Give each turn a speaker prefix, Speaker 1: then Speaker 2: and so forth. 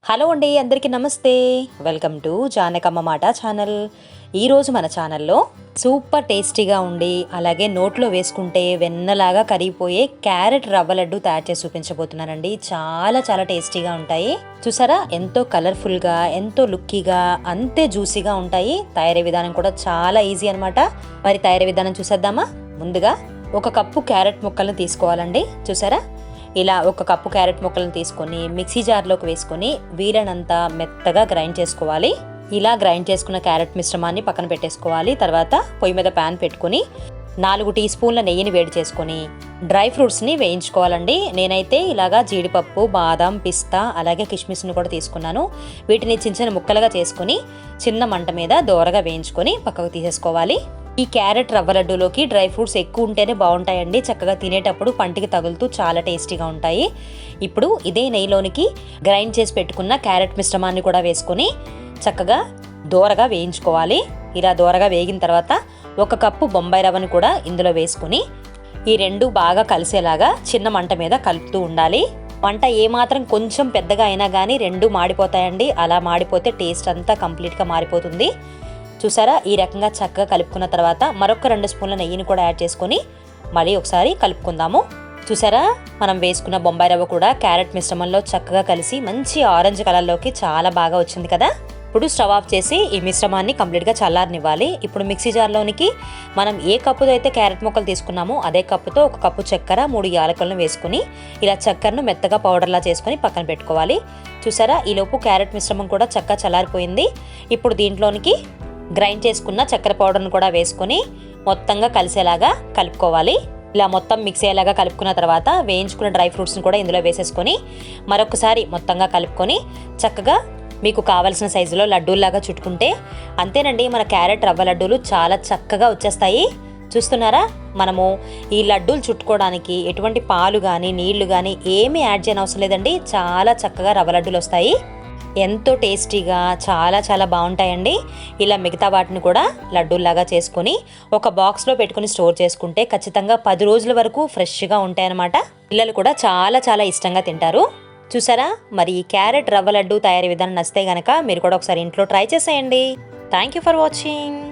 Speaker 1: Hello అండి, అందరికీ నమస్తే. వెల్కమ్ టు జానకమ్మ మాట ఛానల్. ఈరోజు మన ఛానల్లో సూపర్ టేస్టీగా ఉండి అలాగే నోట్లో వేసుకుంటే వెన్నలాగా కరిగిపోయే క్యారెట్ రవ్వ లడ్డు తయారు చేసి చూపించబోతున్నానండి. చాలా చాలా టేస్టీగా ఉంటాయి. చూసారా, ఎంతో కలర్ఫుల్గా, ఎంతో లుక్కీగా, అంతే జ్యూసీగా ఉంటాయి. తయారీ విధానం కూడా చాలా ఈజీ అనమాట. మరి తయారీ విధానం చూసేద్దామా? ముందుగా 1 కప్పు క్యారెట్ ముక్కలను తీసుకోవాలండి. చూసారా, ఇలా 1 కప్పు క్యారెట్ ముక్కలను తీసుకొని మిక్సీ జార్లోకి వేసుకొని వీలైనంత మెత్తగా గ్రైండ్ చేసుకోవాలి. ఇలా గ్రైండ్ చేసుకున్న క్యారెట్ మిశ్రమాన్ని పక్కన పెట్టేసుకోవాలి. తర్వాత పొయ్యి మీద ప్యాన్ పెట్టుకొని 4 టీ స్పూన్ల నెయ్యిని వేడి చేసుకొని డ్రై ఫ్రూట్స్ని వేయించుకోవాలండి. నేనైతే ఇలాగా జీడిపప్పు, బాదం, పిస్తా అలాగే కిస్మిస్ని కూడా తీసుకున్నాను. వీటిని చిన్న చిన్న ముక్కలుగా చేసుకొని చిన్న మంట మీద దోరగా వేయించుకొని పక్కకు తీసేసుకోవాలి. ఈ క్యారెట్ రవ్వ లడ్డూలోకి డ్రై ఫ్రూట్స్ ఎక్కువ ఉంటేనే బాగుంటాయండి. చక్కగా తినేటప్పుడు పంటికి తగులుతూ చాలా టేస్టీగా ఉంటాయి. ఇప్పుడు ఇదే నెయ్యిలోనికి గ్రైండ్ చేసి పెట్టుకున్న క్యారెట్ మిశ్రమాన్ని కూడా వేసుకొని చక్కగా దోరగా వేయించుకోవాలి. ఇలా దోరగా వేగిన తర్వాత 1 కప్పు బొంబాయి రవ్వను కూడా ఇందులో వేసుకొని ఈ రెండు బాగా కలిసేలాగా చిన్న మంట మీద కలుపుతూ ఉండాలి. వంట ఏమాత్రం కొంచెం పెద్దగా అయినా కానీ రెండు మాడిపోతాయండి. అలా మాడిపోతే టేస్ట్ అంతా కంప్లీట్గా మారిపోతుంది. చూసారా, ఈ రకంగా చక్కగా కలుపుకున్న తర్వాత మరొక 2 స్పూన్ల నెయ్యిని కూడా యాడ్ చేసుకొని మళ్ళీ ఒకసారి కలుపుకుందాము. చూసారా, మనం వేసుకున్న బొంబాయి రవ్వ కూడా క్యారెట్ మిశ్రమంలో చక్కగా కలిసి మంచి ఆరెంజ్ కలర్లోకి చాలా బాగా వచ్చింది కదా. ఇప్పుడు స్టవ్ ఆఫ్ చేసి ఈ మిశ్రమాన్ని కంప్లీట్గా చల్లారనివ్వాలి. ఇప్పుడు మిక్సీ జార్లోనికి మనం ఏ కప్పుతో అయితే క్యారెట్ ముక్కలు తీసుకున్నామో అదే కప్పుతో 1 కప్పు చక్కెర, 3 యాలకులను వేసుకుని ఇలా చక్కెరను మెత్తగా పౌడర్లా చేసుకొని పక్కన పెట్టుకోవాలి. చూసారా, ఈలోపు క్యారెట్ మిశ్రమం కూడా చక్కగా చల్లారిపోయింది. ఇప్పుడు దీంట్లోనికి గ్రైండ్ చేసుకున్న చక్కెర పౌడర్ను కూడా వేసుకొని మొత్తంగా కలిసేలాగా కలుపుకోవాలి. ఇలా మొత్తం మిక్స్ అయ్యేలాగా కలుపుకున్న తర్వాత వేయించుకున్న డ్రై ఫ్రూట్స్ని కూడా ఇందులో వేసేసుకొని మరొకసారి మొత్తంగా కలుపుకొని చక్కగా మీకు కావలసిన సైజులో లడ్డూల్లాగా చుట్టుకుంటే అంతేనండి, మన క్యారెట్ రవ్వ లడ్డూలు చాలా చక్కగా వచ్చేస్తాయి. చూస్తున్నారా, మనము ఈ లడ్డూలు చుట్టుకోవడానికి ఎటువంటి పాలు కానీ నీళ్లు కానీ ఏమీ యాడ్ చేయని అవసరం లేదండి. చాలా చక్కగా రవ్వ లడ్డూలు వస్తాయి. ఎంతో టేస్టీగా చాలా చాలా బాగుంటాయండి. ఇలా మిగతా వాటిని కూడా లడ్డూల్లాగా చేసుకొని ఒక బాక్స్లో పెట్టుకుని స్టోర్ చేసుకుంటే ఖచ్చితంగా 10 రోజుల వరకు ఫ్రెష్గా ఉంటాయన్నమాట. పిల్లలు కూడా చాలా చాలా ఇష్టంగా తింటారు. చూసారా, మరి ఈ క్యారెట్ రవ్వ లడ్డు తయారీ విధానం నచ్చితే గనక మీరు కూడా ఒకసారి ఇంట్లో ట్రై చేసేయండి. Thank you for watching.